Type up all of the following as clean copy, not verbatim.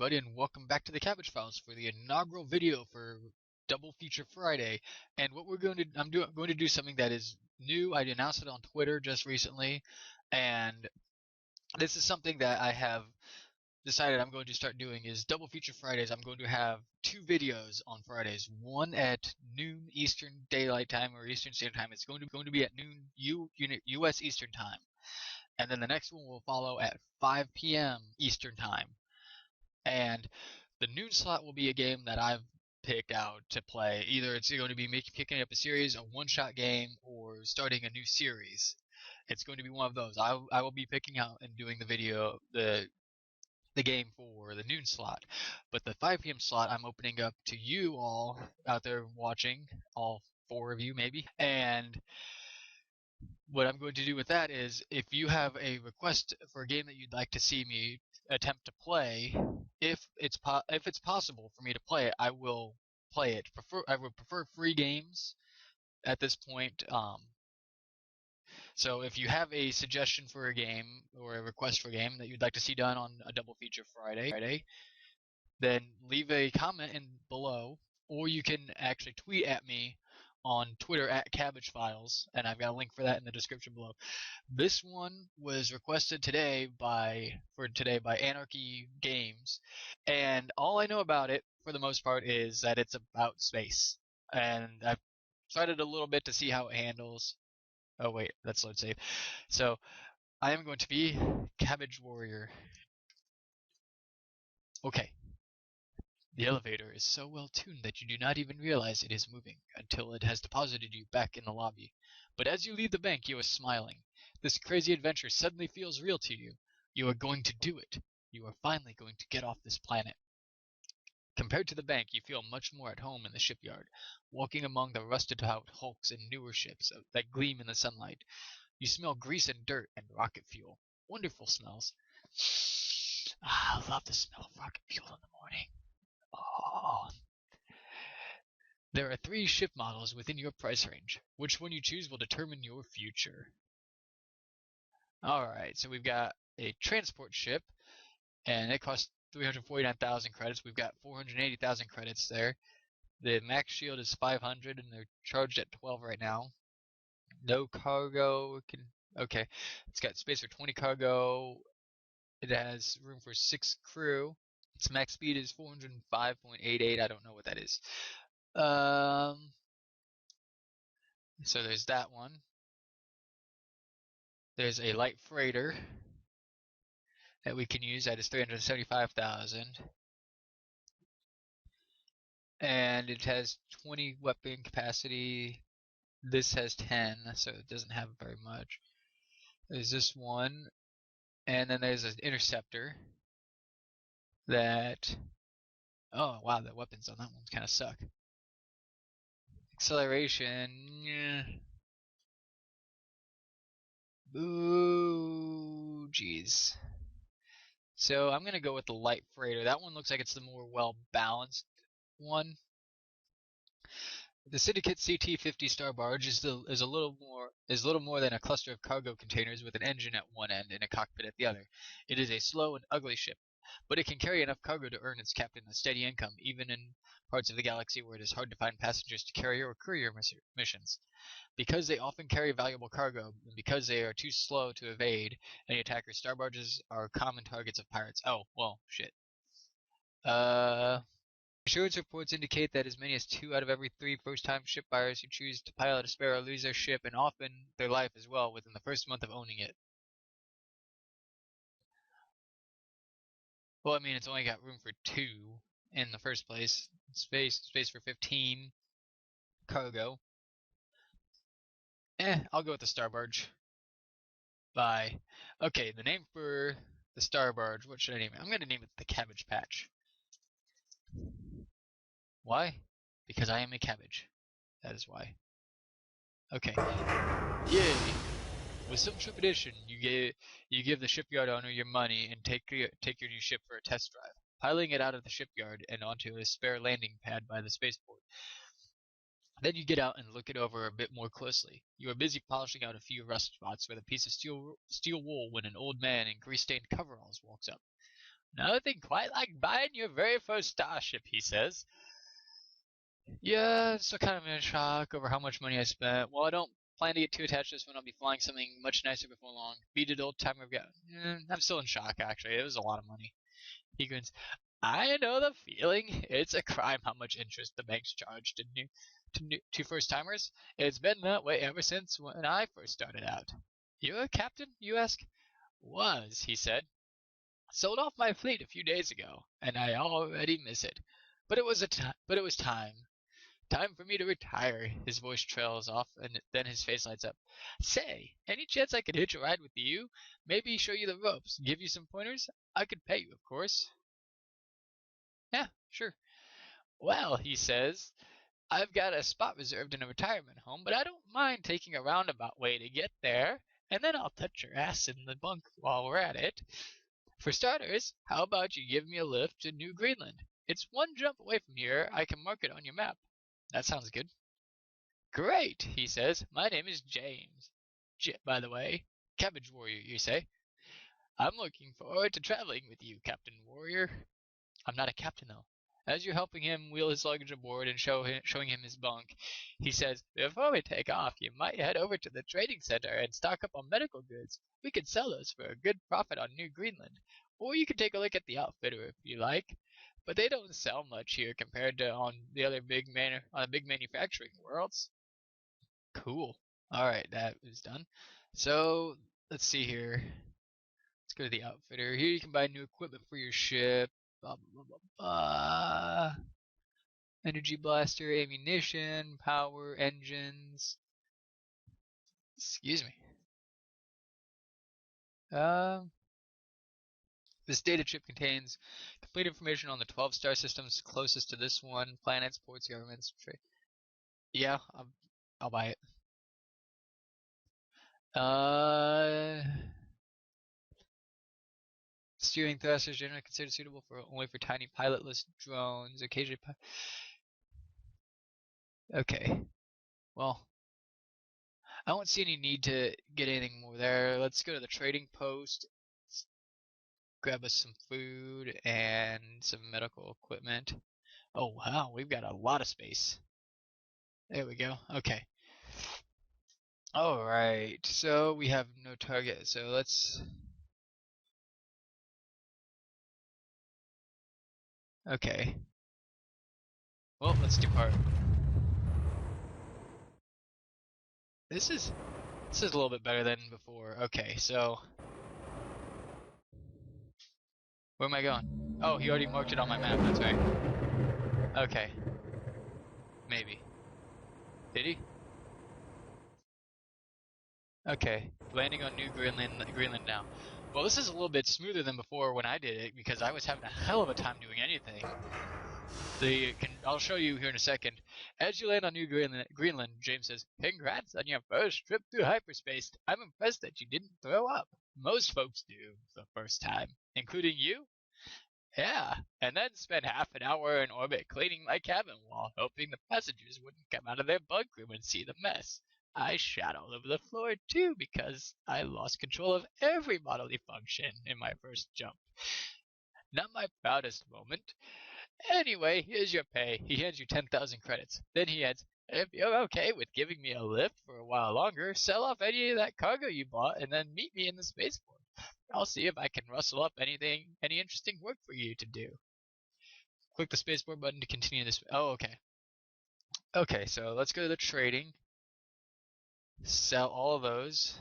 everybody, and welcome back to the Cabbage Files for the inaugural video for Double Feature Friday. And what I'm going to do something that is new. I announced it on Twitter just recently, and this is something that I have decided I'm going to start doing is Double Feature Fridays. I'm going to have two videos on Fridays, one at noon Eastern Daylight Time or Eastern Standard Time. It's going to be at noon U.S. Eastern Time, and then the next one will follow at 5 p.m. Eastern Time. And the noon slot will be a game that I've picked out to play. Either it's going to be picking up a series, a one-shot game, or starting a new series. It's going to be one of those. I will be picking out and doing the game for the noon slot. But the 5 p.m. slot, I'm opening up to you all out there watching, all 4 of you maybe. And what I'm going to do with that is, if you have a request for a game that you'd like to see me attempt to play, if it's possible for me to play it, I will play it. I would prefer free games at this point. So if you have a suggestion for a game or a request for a game that you'd like to see done on a Double Feature Friday, then leave a comment below, or you can actually tweet at me on Twitter at CabbageFiles, and I've got a link for that in the description below. This one was requested today by Anarchy Games, and all I know about it, for the most part, is that it's about space. And I've tried it a little bit to see how it handles. Oh wait, that's load save. So I am going to be Cabbage Warrior. Okay. The elevator is so well tuned that you do not even realize it is moving until it has deposited you back in the lobby. But as you leave the bank, you are smiling. This crazy adventure suddenly feels real to you. You are going to do it. You are finally going to get off this planet. Compared to the bank, you feel much more at home in the shipyard, walking among the rusted-out hulks and newer ships that gleam in the sunlight. You smell grease and dirt and rocket fuel. Wonderful smells. I love the smell of rocket fuel in the morning. Oh. There are 3 ship models within your price range. Which one you choose will determine your future. Alright, so we've got a transport ship, and it costs 349,000 credits. We've got 480,000 credits there. The max shield is 500, and they're charged at 12 right now. No cargo. Okay, it's got space for 20 cargo. It has room for 6 crew. Its max speed is 405.88. I don't know what that is. So there's that one. There's a light freighter that we can use. That is 375,000. And it has 20 weapon capacity. This has 10, so it doesn't have very much. There's this one. And then there's an interceptor that... Oh, wow, the weapons on that one kind of suck. Acceleration... Ooh, jeez. So I'm going to go with the light freighter. That one looks like it's the more well-balanced one. The Syndicate CT-50 Star Barge is little more than a cluster of cargo containers with an engine at one end and a cockpit at the other. It is a slow and ugly ship, but it can carry enough cargo to earn its captain a steady income, even in parts of the galaxy where it is hard to find passengers to carry or courier missions. Because they often carry valuable cargo, and because they are too slow to evade any attackers, star barges are common targets of pirates. Oh, well, shit. Insurance reports indicate that as many as 2 out of every 3 first-time ship buyers who choose to pilot a Sparrow lose their ship and often their life as well within the first month of owning it. Well, I mean, it's only got room for 2 in the first place. Space for 15 cargo. I'll go with the Star Barge. Bye. Okay, the name for the Star Barge, what should I name it? I'm going to name it the Cabbage Patch. Why? Because I am a cabbage. That is why. Okay. Yay! With some trepidation, you give the shipyard owner your money and take your new ship for a test drive, piloting it out of the shipyard and onto a spare landing pad by the spaceport. Then you get out and look it over a bit more closely. You are busy polishing out a few rust spots with a piece of steel wool when an old man in grease-stained coveralls walks up. Nothing quite like buying your very first starship, he says. Yeah, still kind of in shock over how much money I spent. Well, I don't plan to get too attached to this one. I'll be flying something much nicer before long. Beat it old timer again. I'm still in shock, actually. It was a lot of money. He grins. I know the feeling. It's a crime how much interest the banks charge to first timers. It's been that way ever since when I first started out. You're a captain, you ask? Was, he said. Sold off my fleet a few days ago, and I already miss it. But it was time. Time for me to retire. His voice trails off, and then his face lights up. Say, any chance I could hitch a ride with you? Maybe show you the ropes, give you some pointers? I could pay you, of course. Yeah, sure. Well, he says, I've got a spot reserved in a retirement home, but I don't mind taking a roundabout way to get there, and then I'll touch your ass in the bunk while we're at it. For starters, how about you give me a lift to New Greenland? It's one jump away from here. I can mark it on your map. That sounds good. Great, he says. My name is James. By the way, Cabbage Warrior, you say? I'm looking forward to traveling with you, Captain Warrior. I'm not a captain, though. As you're helping him wheel his luggage aboard and showing him his bunk, he says, before we take off, you might head over to the trading center and stock up on medical goods. We could sell those for a good profit on New Greenland. Or you could take a look at the outfitter if you like. But they don't sell much here compared to on the other big manufacturing worlds. Cool. Alright, that is done. So, let's see here. Let's go to the outfitter. Here you can buy new equipment for your ship. Blah, blah, blah, blah. Energy blaster, ammunition, power, engines. Excuse me. This data chip contains complete information on the 12 star systems closest to this one, planets, ports, governments. Yeah, I'll buy it. Steering thrusters generally considered suitable only for tiny pilotless drones. Occasionally, okay. Well, I don't see any need to get anything more there. Let's go to the trading post. Let's grab us some food and some medical equipment. Oh wow, we've got a lot of space. There we go. Okay. All right. So we have no target. So let's. Okay. Well, let's depart. This is a little bit better than before. Okay, so where am I going? Oh, he already marked it on my map. That's right. Okay. Maybe. Did he? Okay. Landing on New Greenland now. Well, this is a little bit smoother than before when I did it because I was having a hell of a time doing anything. I'll show you here in a second. As you land on New Greenland, James says, "Congrats on your first trip through hyperspace. I'm impressed that you didn't throw up. Most folks do the first time, including you." Yeah, and then spend half an hour in orbit cleaning my cabin wall, hoping the passengers wouldn't come out of their bunk room and see the mess. I shat all over the floor too because I lost control of every bodily function in my first jump. Not my proudest moment. Anyway, here's your pay. He hands you 10,000 credits. Then he adds, if you're okay with giving me a lift for a while longer, sell off any of that cargo you bought and then meet me in the spaceport. I'll see if I can rustle up any interesting work for you to do. Click the spaceport button to continue this. Oh, okay. Okay, so let's go to the trading. Sell all of those.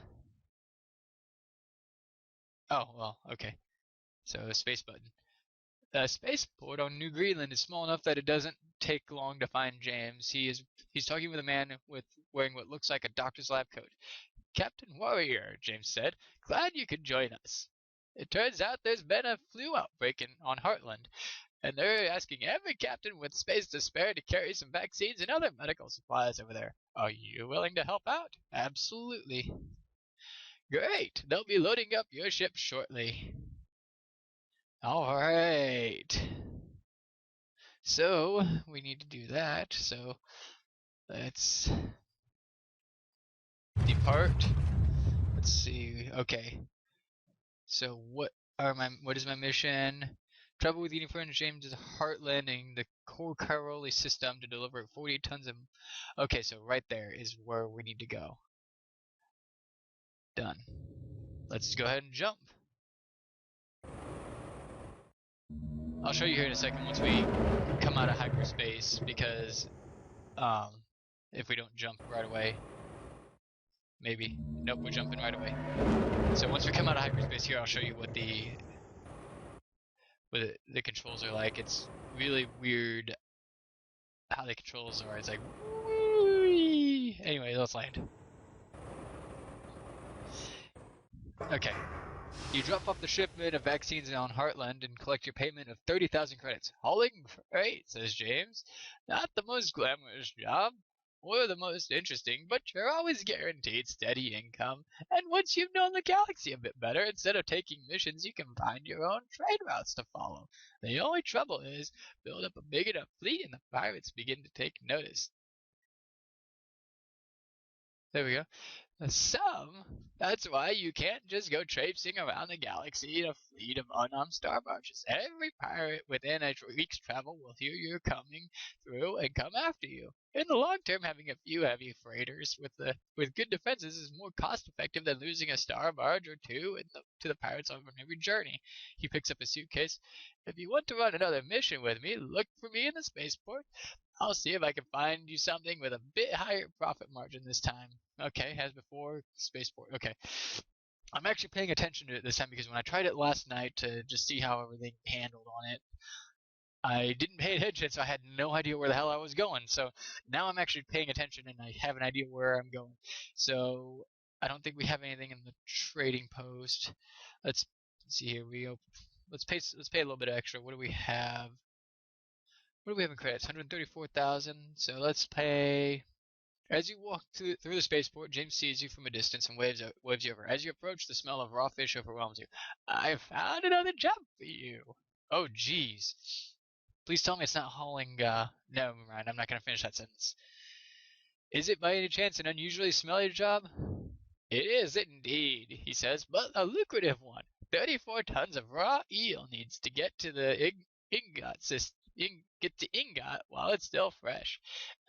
Oh, well, okay. So space button. The spaceport on New Greenland is small enough that it doesn't take long to find James. He's talking with a man wearing what looks like a doctor's lab coat. Captain Warrior, James said. Glad you could join us. It turns out there's been a flu outbreak on Heartland, and they're asking every captain with space to spare to carry some vaccines and other medical supplies over there. Are you willing to help out? Absolutely. Great. They'll be loading up your ship shortly. All right. So we need to do that. So let's depart. Let's see. Okay. So what is my mission? Travel with Uniform James' Heart Landing, the core Caroli system to deliver 48 tons of... Okay, so right there is where we need to go. Done. Let's go ahead and jump. I'll show you here in a second once we come out of hyperspace, because if we don't jump right away, maybe. Nope, we're jumping right away. So once we come out of hyperspace here, I'll show you what the controls are like. It's really weird how the controls are. It's like, whee! Anyway, let's land. Okay. You drop off the shipment of vaccines on Heartland and collect your payment of 30,000 credits. Hauling freight, says James. Not the most glamorous job, or the most interesting, but you're always guaranteed steady income. And once you've known the galaxy a bit better, instead of taking missions, you can find your own trade routes to follow. The only trouble is, build up a big enough fleet and the pirates begin to take notice. There we go. That's why you can't just go traipsing around the galaxy in a fleet of unarmed star barges. Every pirate within a week's travel will hear you're coming through and come after you. In the long term, having a few heavy freighters with good defenses is more cost effective than losing a star barge or two to the pirates on every journey. He picks up a suitcase. If you want to run another mission with me, look for me in the spaceport. I'll see if I can find you something with a bit higher profit margin this time. Okay, as before, spaceport. Okay. I'm actually paying attention to it this time because when I tried it last night to just see how everything handled on it, I didn't pay attention, so I had no idea where the hell I was going. So now I'm actually paying attention and I have an idea where I'm going. So I don't think we have anything in the trading post. Let's see here. Let's pay a little bit extra. What do we have? What do we have in credits? 134,000. So let's pay. As you walk through the spaceport, James sees you from a distance and waves you over. As you approach, the smell of raw fish overwhelms you. I found another job for you. Oh, jeez. Please tell me it's not hauling. No, mind. I'm not going to finish that sentence. Is it by any chance an unusually smelly job? It is indeed, he says, but a lucrative one. 34 tons of raw eel needs to get to the get to Ingot while it's still fresh.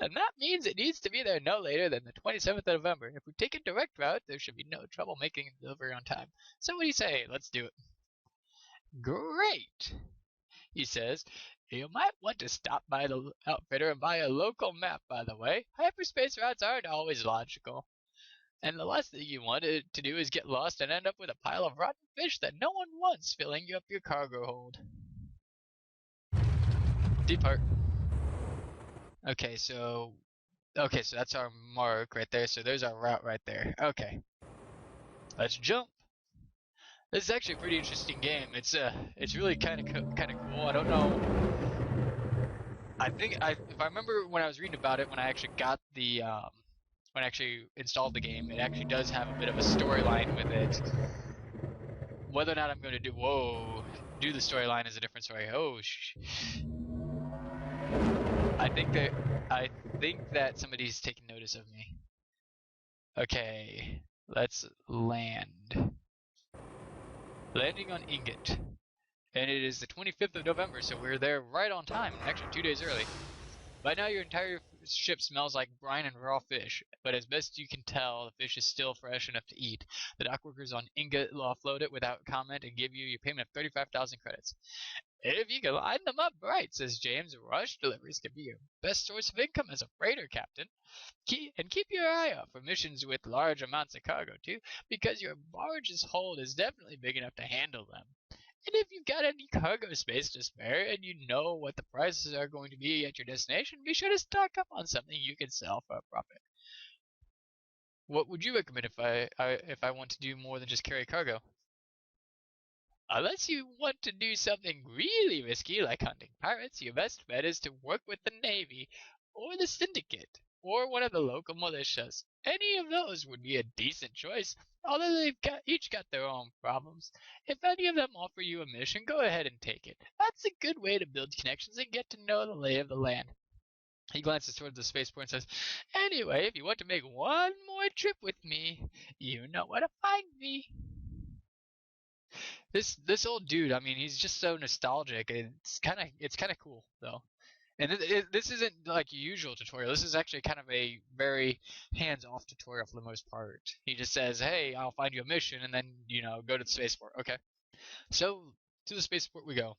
And that means it needs to be there no later than the 27th of November. If we take a direct route, there should be no trouble making delivery on time. So what do you say? Let's do it. Great, he says. You might want to stop by the outfitter and buy a local map, by the way. Hyperspace routes aren't always logical. And the last thing you want to do is get lost and end up with a pile of rotten fish that no one wants filling up your cargo hold. Depart. Okay, so that's our mark right there. So there's our route right there. Okay. Let's jump. This is actually a pretty interesting game. It's really kind of cool. I don't know. If I remember when I was reading about it, when I actually got the when I actually installed the game, it actually does have a bit of a storyline with it. Whether or not I'm going to do the storyline is a different story. I think that somebody's taking notice of me. Okay, let's land. Landing on Ingot. And it is the 25th of November, so we're there right on time, actually 2 days early. By now your entire ship smells like brine and raw fish, but as best you can tell, the fish is still fresh enough to eat. The dockworkers on Ingot will offload it without comment and give you your payment of 35,000 credits. If you can line them up right, says James, rush deliveries can be your best source of income as a freighter captain. Keep your eye out for missions with large amounts of cargo, too, because your barge's hold is definitely big enough to handle them. And if you've got any cargo space to spare and you know what the prices are going to be at your destination, be sure to stock up on something you can sell for a profit. What would you recommend if I want to do more than just carry cargo? Unless you want to do something really risky like hunting pirates, your best bet is to work with the Navy or the Syndicate or one of the local militias. Any of those would be a decent choice, although they've each got their own problems. If any of them offer you a mission, go ahead and take it. That's a good way to build connections and get to know the lay of the land. He glances towards the spaceport and says, anyway, if you want to make one more trip with me, you know where to find me. This old dude, I mean, he's just so nostalgic. It's kind of cool though. And this isn't like a usual tutorial. This is actually kind of a very hands-off tutorial for the most part. He just says, "Hey, I'll find you a mission, and then go to the spaceport." Okay, so to the spaceport we go.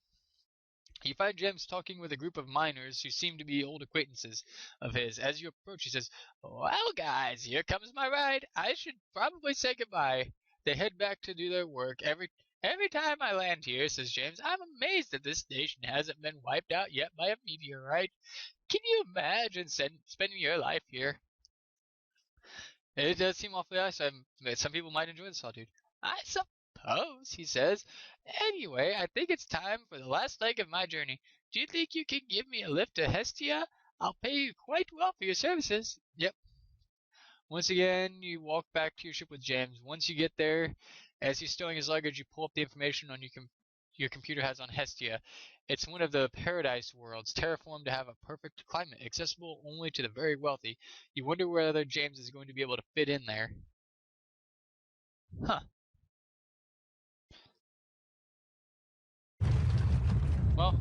You find James talking with a group of miners who seem to be old acquaintances of his. As you approach, he says, "Well, guys, here comes my ride. I should probably say goodbye." They head back to do their work. Every time I land here, says James, I'm amazed that this station hasn't been wiped out yet by a meteorite. Can you imagine spending your life here? It does seem awfully nice. Some people might enjoy this, dude. I suppose, he says. Anyway, I think it's time for the last leg of my journey. Do you think you can give me a lift to Hestia? I'll pay you quite well for your services. Yep. Once again, you walk back to your ship with James. Once you get there, as he's stowing his luggage, you pull up the information on your computer has on Hestia. It's one of the paradise worlds, terraformed to have a perfect climate, accessible only to the very wealthy. You wonder whether James is going to be able to fit in there. Huh. Well,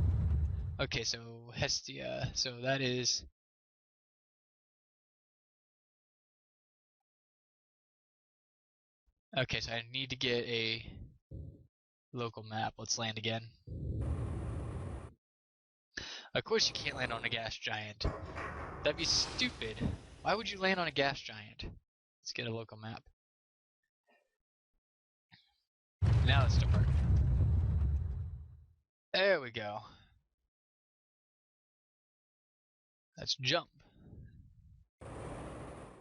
okay, so Hestia, so that is... Okay, so I need to get a local map. Let's land again. Of course you can't land on a gas giant. That'd be stupid. Why would you land on a gas giant? Let's get a local map. Now let's depart. There we go. Let's jump.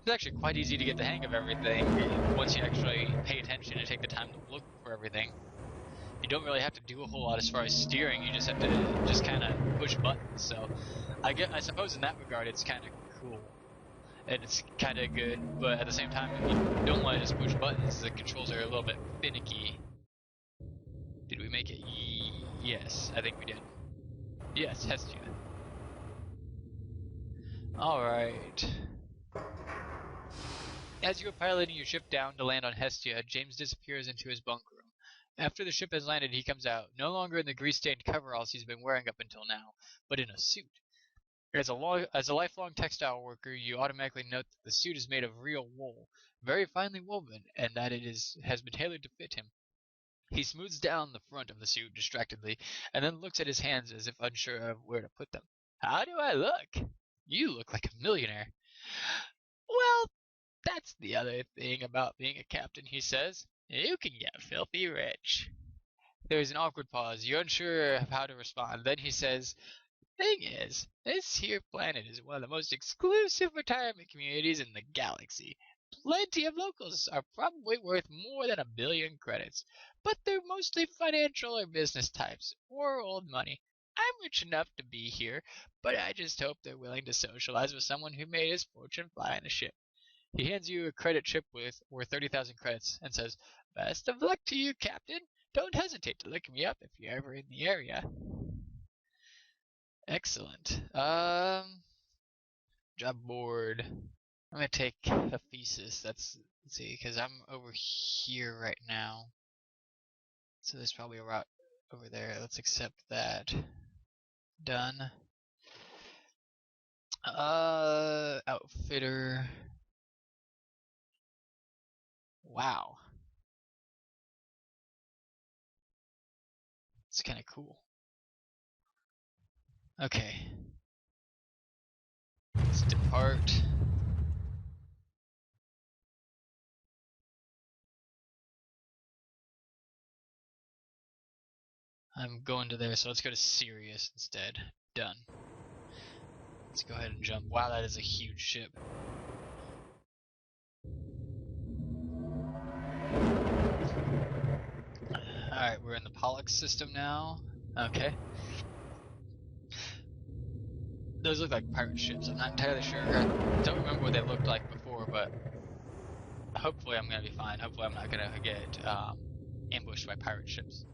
It's actually quite easy to get the hang of everything once you actually pay attention and take the time to look for everything. You don't really have to do a whole lot as far as steering, you just have to just kind of push buttons. So I suppose in that regard it's kind of cool. And it's kind of good, but at the same time, if you don't want to just push buttons, the controls are a little bit finicky. Did we make it? Yes, I think we did. Yes, Hestia. Alright. As you are piloting your ship down to land on Hestia, James disappears into his bunk room. After the ship has landed, he comes out, no longer in the grease-stained coveralls he's been wearing up until now, but in a suit. As a lifelong textile worker, you automatically note that the suit is made of real wool, very finely woven, and that it has been tailored to fit him. He smooths down the front of the suit distractedly, and then looks at his hands as if unsure of where to put them. How do I look? You look like a millionaire. Well, that's the other thing about being a captain, he says. You can get filthy rich. There is an awkward pause. You're unsure of how to respond. Then he says, thing is, this here planet is one of the most exclusive retirement communities in the galaxy. Plenty of locals are probably worth more than 1 billion credits, but they're mostly financial or business types, or old money. I'm rich enough to be here, but I just hope they're willing to socialize with someone who made his fortune flying a ship. He hands you a credit chip worth 30,000 credits and says, Best of luck to you, Captain. Don't hesitate to look me up if you're ever in the area. Excellent. Job board. I'm gonna take a thesis. Let's see, because I'm over here right now. So there's probably a route over there. Let's accept that. Done. Outfitter. Wow. It's kind of cool. Okay. Let's depart. I'm going to there, so let's go to Sirius instead. Done. Let's go ahead and jump. Wow, that is a huge ship. Alright, we're in the Pollux system now. Okay. Those look like pirate ships. I'm not entirely sure. I don't remember what they looked like before, but hopefully I'm going to be fine. Hopefully I'm not going to get ambushed by pirate ships.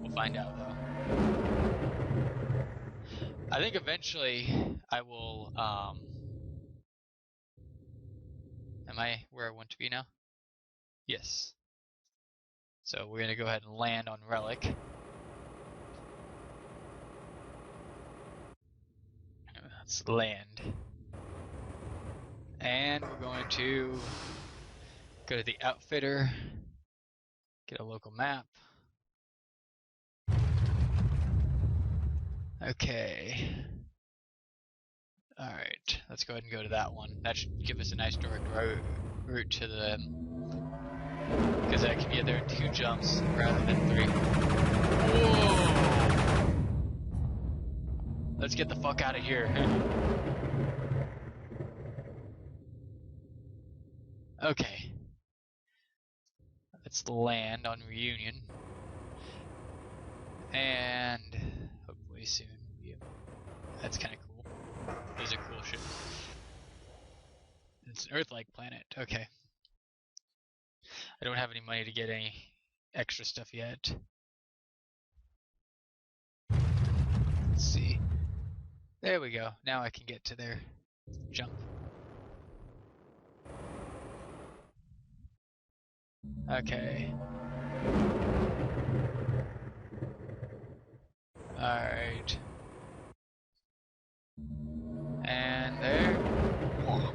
We'll find out, though. I think eventually I will, am I where I want to be now? Yes. So we're going to go ahead and land on Relic. Let's land. And we're going to go to the outfitter, get a local map. Okay. Alright, let's go ahead and go to that one. That should give us a nice direct route to the... because I can get there in 2 jumps rather than 3. Whoa! Let's get the fuck out of here. Okay. Let's land on Reunion. And hopefully soon. Yeah. That's kind of cool. Those are cool ships. It's an Earth-like planet. Okay. I don't have any money to get any extra stuff yet. Let's see. There we go. Now I can get to their jump. Okay. Alright. And there. Whoa.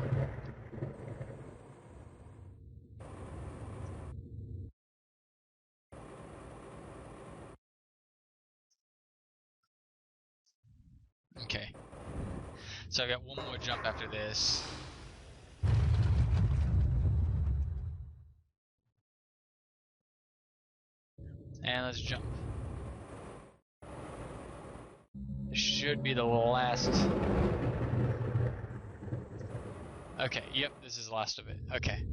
Okay. So I got one more jump after this. And let's jump. This should be the last. Okay, yep, this is the last of it. Okay.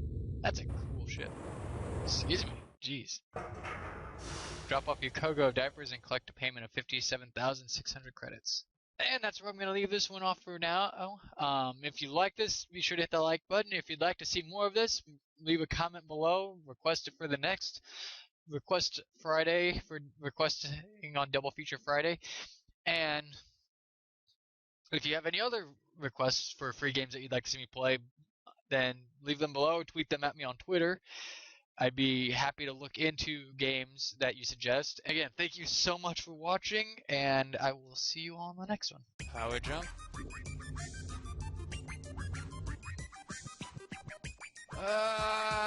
That's a cool ship. Excuse me. Jeez. Drop off your cargo of diapers and collect a payment of 57,600 credits. And that's where I'm going to leave this one off for now. If you like this, be sure to hit the like button. If you'd like to see more of this, leave a comment below. Request it for the next Request Friday for requesting on Double Feature Friday. And if you have any other requests for free games that you'd like to see me play, then leave them below. Tweet them at me on Twitter. I'd be happy to look into games that you suggest. Again, thank you so much for watching, and I will see you on the next one. Power jump. Ah!